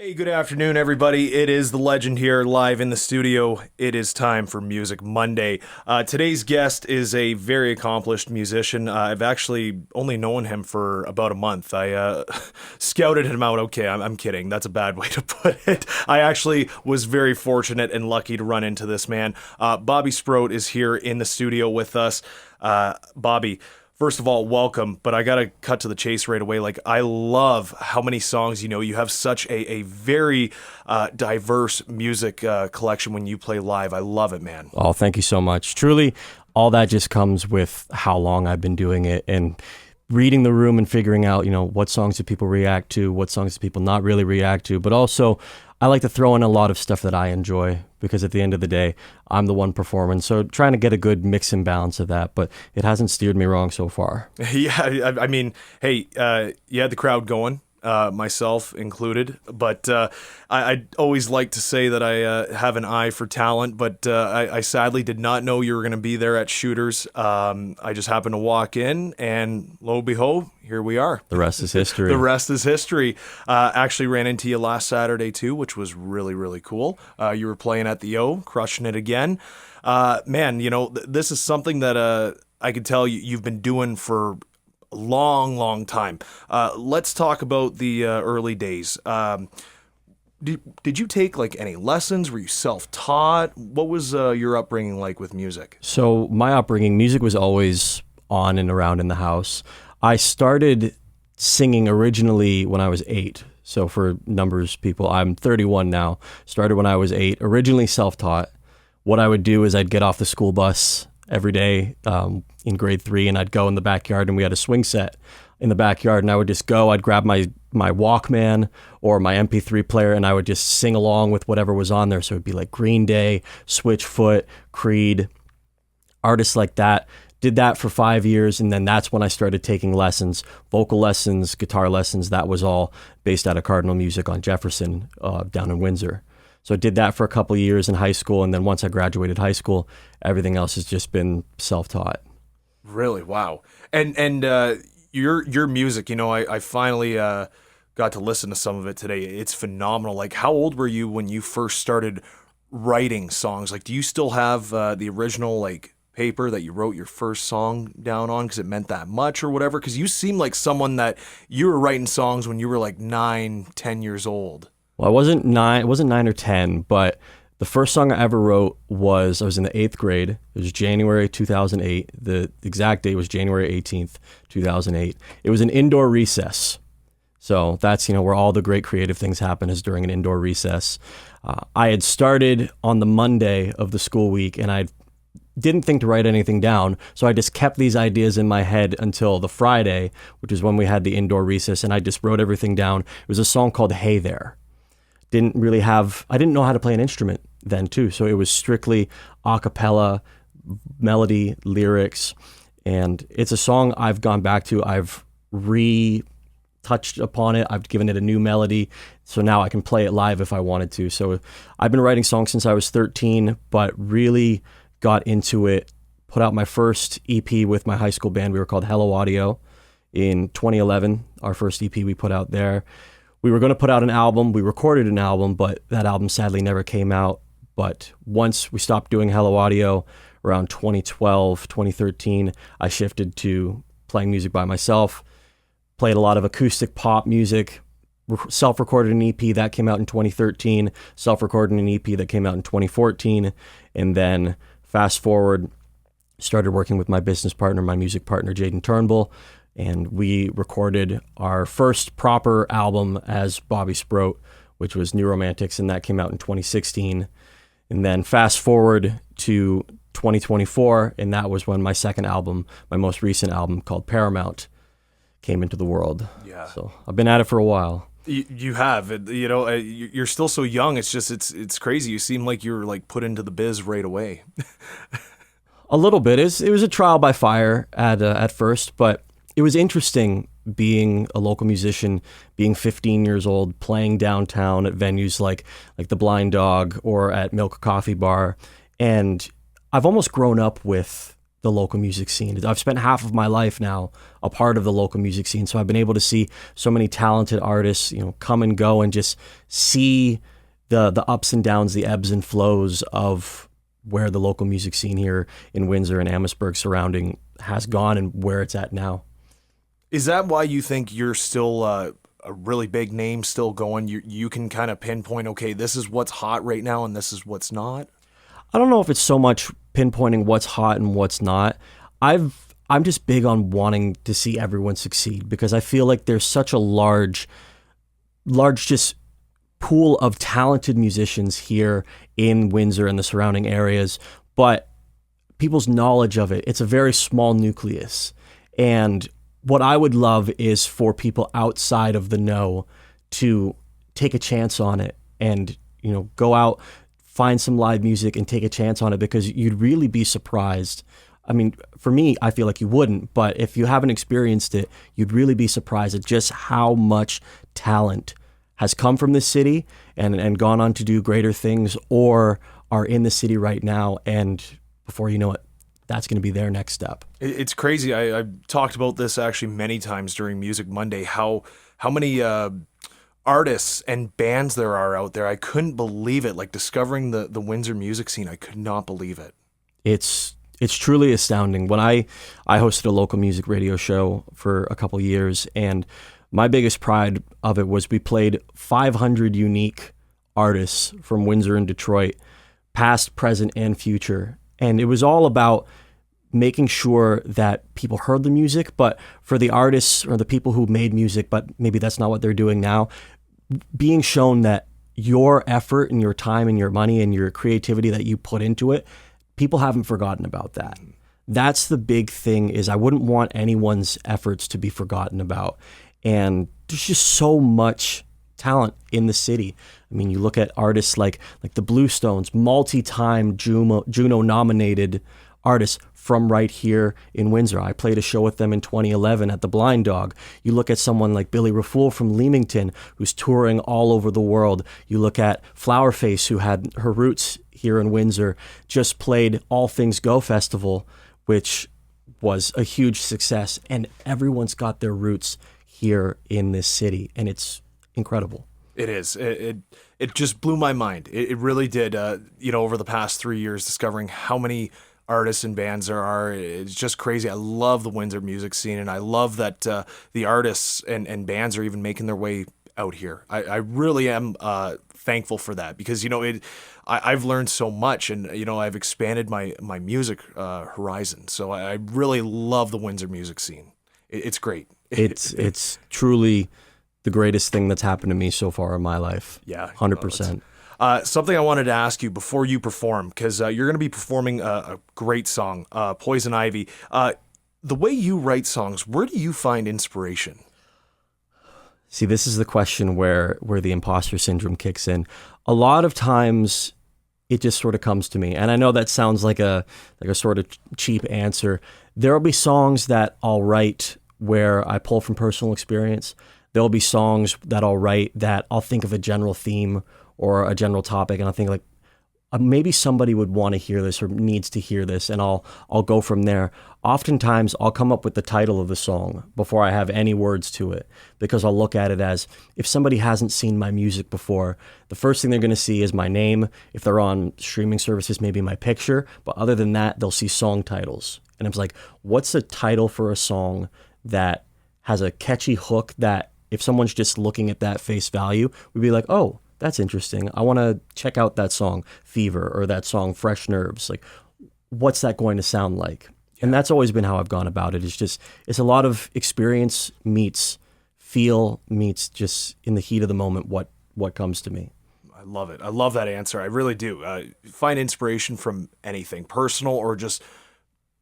Hey, good afternoon, everybody. It is The Legend here, live in the studio. It is time for Music Monday. Today's guest is a very accomplished musician. I've actually only known him for about a month. I scouted him out. Okay, I'm kidding. That's a bad way to put it. I actually was very fortunate and lucky to run into this man. Bobby Sproat is here in the studio with us. Bobby, first of all, welcome, but I gotta cut to the chase right away. Like, I love how many songs you know. You have such a very diverse music collection when you play live. I love it, man. Oh, thank you so much. Truly, all that just comes with how long I've been doing it and reading the room and figuring out, what songs do people react to, what songs do people not really react to, but also I like to throw in a lot of stuff that I enjoy because at the end of the day, I'm the one performing. So trying to get a good mix and balance of that, but it hasn't steered me wrong so far. Yeah, I mean, hey, you had the crowd going, myself included, but I'd always like to say that I have an eye for talent, but I sadly did not know you were going to be there at Shooters. I just happened to walk in, and lo and behold, here we are. The rest is history. The rest is history. Actually ran into you last Saturday too, which was really, really cool. You were playing at the O, crushing it again. Man, this is something that I could tell you've been doing for a long time. Let's talk about the early days. Did you take any lessons? Were you self-taught? What was your upbringing like with music? So my upbringing, music was always on and around in the house. I started singing originally when I was 8. So for numbers people, I'm 31 now. Started when I was 8, originally self-taught. What I would do is I'd get off the school bus every day in grade 3 and I'd go in the backyard, and we had a swing set in the backyard, and I would just go, I'd grab my Walkman or my MP3 player, and I would just sing along with whatever was on there. So it'd be like Green Day, Switchfoot, Creed, artists like that. Did that for 5 years, and then that's when I started taking lessons, vocal lessons, guitar lessons. That was all based out of Cardinal Music on Jefferson down in Windsor. So I did that for a couple of years in high school, and then once I graduated high school, everything else has just been self-taught. Really? Wow. And your music, I finally got to listen to some of it today. It's phenomenal. Like, how old were you when you first started writing songs? Like, do you still have the original paper that you wrote your first song down on because it meant that much or whatever? Because you seem like someone that you were writing songs when you were 9, 10 years old. Well, it wasn't 9 or 10, but the first song I ever wrote I was in the 8th grade. It was January 2008. The exact date was January 18th, 2008. It was an indoor recess. So that's, where all the great creative things happen, is during an indoor recess. I had started on the Monday of the school week, and I didn't think to write anything down. So I just kept these ideas in my head until the Friday, which is when we had the indoor recess, and I just wrote everything down. It was a song called Hey There. I didn't know how to play an instrument then too. So it was strictly a cappella, melody, lyrics. And it's a song I've gone back to. I've retouched upon it. I've given it a new melody. So now I can play it live if I wanted to. So I've been writing songs since I was 13, but really got into it, put out my first EP with my high school band. We were called Hello Audio in 2011. Our first EP we put out there. We were going to put out an album. We recorded an album, but that album sadly never came out. But once we stopped doing Hello Audio around 2012, 2013, I shifted to playing music by myself, played a lot of acoustic pop music, self-recorded an EP that came out in 2013, self-recorded an EP that came out in 2014, and then fast forward, started working with my business partner, my music partner, Jaden Turnbull, and we recorded our first proper album as Bobby Sproat, which was New Romantics, and that came out in 2016. And then fast forward to 2024, and that was when my second album, my most recent album called Paramount, came into the world. Yeah. So I've been at it for a while. You have, you're still so young. It's just, it's crazy. You seem like you were put into the biz right away. A little bit. It was a trial by fire at first, but it was interesting being a local musician, being 15 years old, playing downtown at venues like the Blind Dog or at Milk Coffee Bar. And I've almost grown up with the local music scene. I've spent half of my life now a part of the local music scene, so I've been able to see so many talented artists, come and go, and just see the ups and downs, the ebbs and flows of where the local music scene here in Windsor and Amherstburg surrounding has gone and where it's at now. Is that why you think you're still a really big name still going? You can kind of pinpoint, okay, this is what's hot right now and this is what's not? I don't know if it's so much pinpointing what's hot and what's not. I'm just big on wanting to see everyone succeed, because I feel like there's such a large just pool of talented musicians here in Windsor and the surrounding areas, but people's knowledge of it's a very small nucleus. And what I would love is for people outside of the know to take a chance on it and, go out, find some live music and take a chance on it, because you'd really be surprised. I mean, for me, I feel like you wouldn't, but if you haven't experienced it, you'd really be surprised at just how much talent has come from this city and gone on to do greater things, or are in the city right now, and before you know it, that's going to be their next step. It's crazy. I've talked about this actually many times during Music Monday, how many artists and bands there are out there. I couldn't believe it. Like, discovering the Windsor music scene, I could not believe it. It's truly astounding. When I hosted a local music radio show for a couple years, and my biggest pride of it was we played 500 unique artists from Windsor and Detroit, past, present, and future. And it was all about making sure that people heard the music, but for the artists or the people who made music, but maybe that's not what they're doing now, being shown that your effort and your time and your money and your creativity that you put into it, people haven't forgotten about that. That's the big thing, is I wouldn't want anyone's efforts to be forgotten about. And there's just so much talent in the city. I mean, you look at artists like the Bluestones, multi-time Juno-nominated artists from right here in Windsor. I played a show with them in 2011 at the Blind Dog. You look at someone like Billy Rafool from Leamington, who's touring all over the world. You look at Flowerface, who had her roots here in Windsor, just played All Things Go Festival, which was a huge success, and everyone's got their roots here in this city, and it's incredible. It is. It just blew my mind. It really did. Over the past 3 years, discovering how many artists and bands there are, it's just crazy. I love the Windsor music scene, and I love that the artists and bands are even making their way out here. I really am thankful for that, because I've learned so much, and I've expanded my music horizon. So I really love the Windsor music scene. It's great. It's truly the greatest thing that's happened to me so far in my life. Yeah, 100%. Something I wanted to ask you before you perform, because you're going to be performing a great song, Poison Ivy. The way you write songs, where do you find inspiration? See, this is the question where the imposter syndrome kicks in. A lot of times it just sort of comes to me. And I know that sounds like a sort of cheap answer. There'll be songs that I'll write where I pull from personal experience. There'll be songs that I'll write that I'll think of a general theme or a general topic, and I'll think like, maybe somebody would want to hear this or needs to hear this, and I'll go from there. Oftentimes, I'll come up with the title of the song before I have any words to it, because I'll look at it as, if somebody hasn't seen my music before, the first thing they're going to see is my name. If they're on streaming services, maybe my picture. But other than that, they'll see song titles. And I'm like, what's a title for a song that has a catchy hook that if someone's just looking at that face value, would be like, oh, that's interesting. I want to check out that song Fever or that song Fresh Nerves. Like, what's that going to sound like? And that's always been how I've gone about it. It's a lot of experience meets feel meets just in the heat of the moment what comes to me. I love it. I love that answer. I really do. Find inspiration from anything, personal or just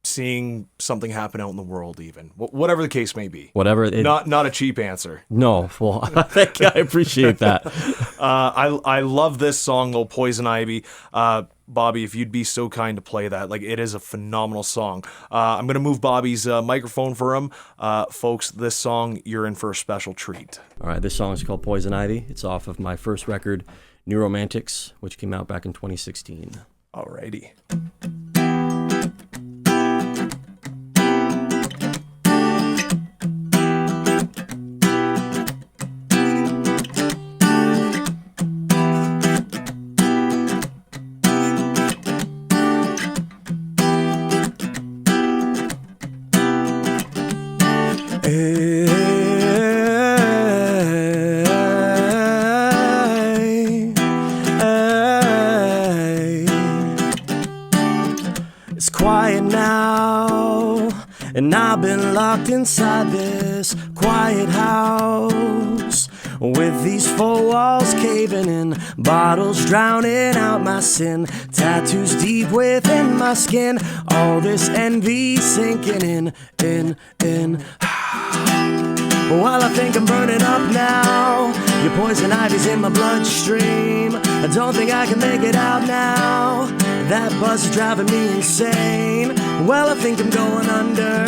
seeing something happen out in the world, even whatever the case may be. Not a cheap answer. No, well, I appreciate that. I love this song though, Poison Ivy. Bobby, if you'd be so kind to play that, like, it is a phenomenal song. I'm gonna move Bobby's microphone for him. Folks, this song, you're in for a special treat. All right, this song is called Poison Ivy. It's off of my first record, New Romantics, which came out back in 2016. Alrighty. And I've been locked inside this quiet house, with these four walls caving in, bottles drowning out my sin, tattoos deep within my skin, all this envy sinking in. While I think I'm burning up now, your poison ivy's in my bloodstream. I don't think I can make it out now. That buzz is driving me insane. Well, I think I'm going under.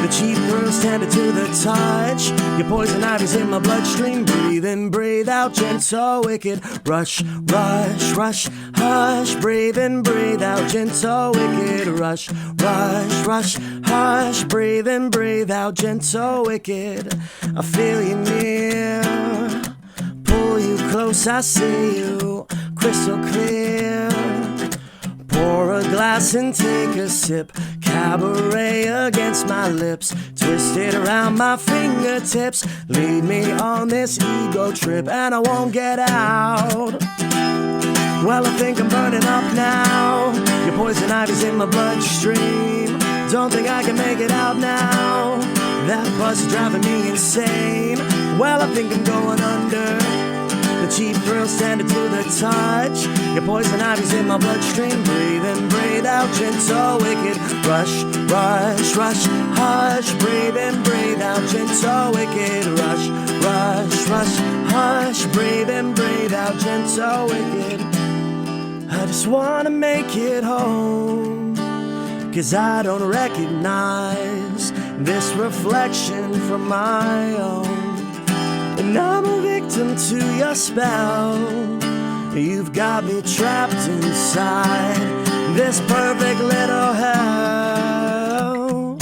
The cheap thrills tended to the touch. Your poison ivy's in my bloodstream. Breathe in, breathe out, gentle, wicked. Rush, rush, rush, hush. Breathe in, breathe out, gentle, wicked. Rush, rush, rush, hush. Breathe in, breathe out, gentle, wicked. I feel you near. Pull you close, I see you crystal clear. Pour a glass and take a sip. Cabaret against my lips, twisted around my fingertips. Lead me on this ego trip and I won't get out. Well, I think I'm burning up now. Your poison ivy's in my bloodstream. Don't think I can make it out now. That buzz is driving me insane. Well, I think I'm going under. The cheap thrills tended to the touch. Your poison ivy's in my bloodstream. Breathe in, breathe out, gentle, wicked. Rush, rush, rush, hush. Breathe in, breathe out, gentle, wicked. Rush, rush, rush, hush. Breathe in, breathe out, gentle, wicked. I just wanna make it home, 'cause I don't recognize this reflection from my own. And I'm a victim to your spell. You've got me trapped inside this perfect little hell.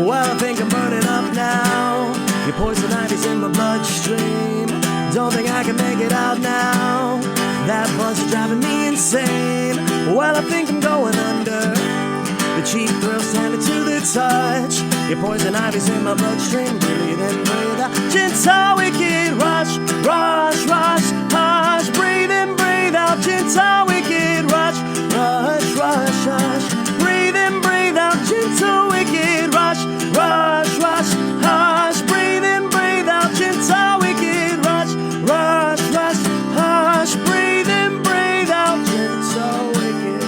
Well, I think I'm burning up now. Your poison ivy's in my bloodstream. Don't think I can make it out now. That buzz is driving me insane. Well, I think I'm going under. The cheap thrills tended to the touch. Your poison ivy's in my bloodstream. Breathe in, breathe out, gentle, wicked. Rush, rush, rush, hush. Breathe in, breathe out, gentle, wicked. Rush, rush, rush, rush. Breathe in, breathe out, gentle, wicked. Rush, rush, rush, hush. Breathe in, breathe out, gentle, wicked. Rush, rush, rush, hush. Breathe in, breathe out, gentle, wicked.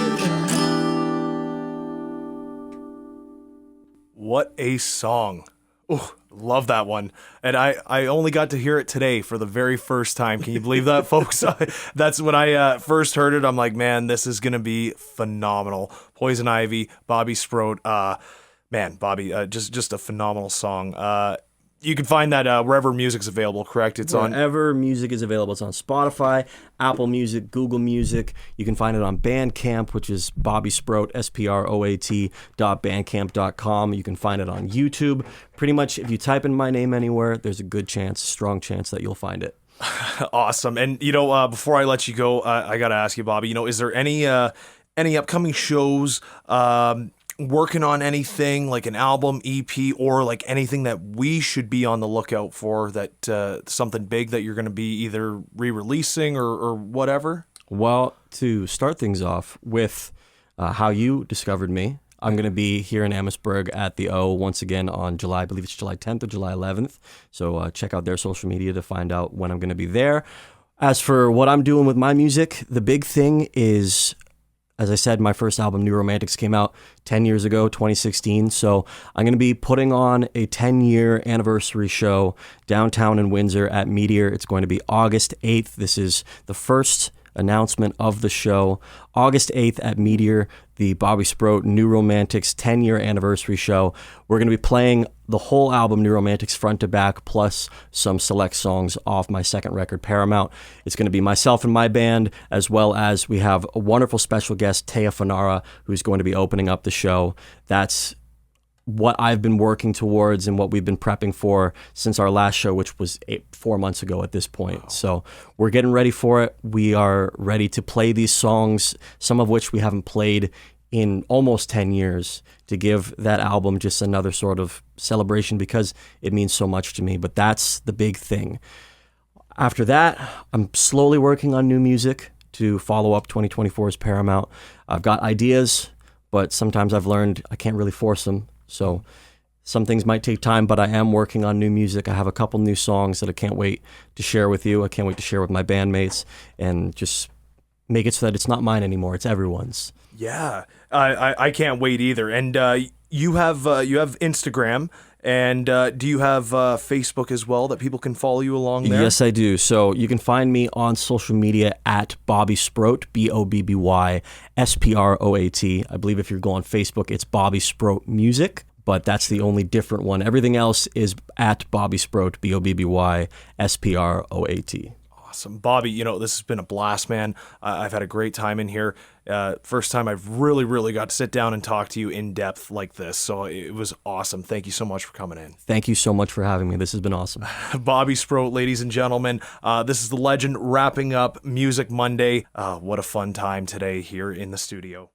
What a song. Oh, love that one. And I only got to hear it today for the very first time. Can you believe that, folks? That's when I first heard it. I'm like, man, this is going to be phenomenal. Poison Ivy, Bobby Sproat. Man, Bobby, just a phenomenal song. You can find that wherever music's available, correct? It's wherever music is available. It's on Spotify, Apple Music, Google Music. You can find it on Bandcamp, which is Bobby Sproat, SPROAT.bandcamp.com. You can find it on YouTube. Pretty much, if you type in my name anywhere, there's a good chance, strong chance that you'll find it. Awesome. And, before I let you go, I got to ask you, Bobby, is there any upcoming shows, working on anything like an album, EP, or like anything that we should be on the lookout for, that something big that you're going to be either re-releasing or whatever? Well, to start things off with how you discovered me, I'm going to be here in Amherstburg at the O once again on July, I believe it's July 10th or July 11th. So check out their social media to find out when I'm going to be there. As for what I'm doing with my music, the big thing is, as I said, my first album, New Romantics, came out 10 years ago, 2016. So I'm going to be putting on a 10-year anniversary show downtown in Windsor at Meteor. It's going to be August 8th. This is the first announcement of the show. August 8th at Meteor, the Bobby Sproat New Romantics 10-year anniversary show. We're going to be playing the whole album, New Romantics, front to back, plus some select songs off my second record, Paramount. It's going to be myself and my band, as well as we have a wonderful special guest, Taya Fanara, who's going to be opening up the show. That's what I've been working towards and what we've been prepping for since our last show, which was 4 months ago at this point. Wow. So we're getting ready for it. We are ready to play these songs, some of which we haven't played in almost 10 years, to give that album just another sort of celebration because it means so much to me. But that's the big thing. After that, I'm slowly working on new music to follow up 2024's Paramount. I've got ideas, but sometimes I've learned I can't really force them. So some things might take time, but I am working on new music. I have a couple new songs that I can't wait to share with you. I can't wait to share with my bandmates and just make it so that it's not mine anymore. It's everyone's. Yeah, I can't wait either. And you have Instagram. And do you have Facebook as well that people can follow you along there? Yes, I do. So you can find me on social media at Bobby Sproat, Bobby Sproat. I believe if you go on Facebook, it's Bobby Sproat Music, but that's the only different one. Everything else is at Bobby Sproat, Bobby Sproat. Awesome. Bobby, this has been a blast, man. I've had a great time in here. First time I've really got to sit down and talk to you in depth like this. So it was awesome. Thank you so much for coming in. Thank you so much for having me. This has been awesome. Bobby Sproat, ladies and gentlemen. This is The Legend wrapping up Music Monday. What a fun time today here in the studio.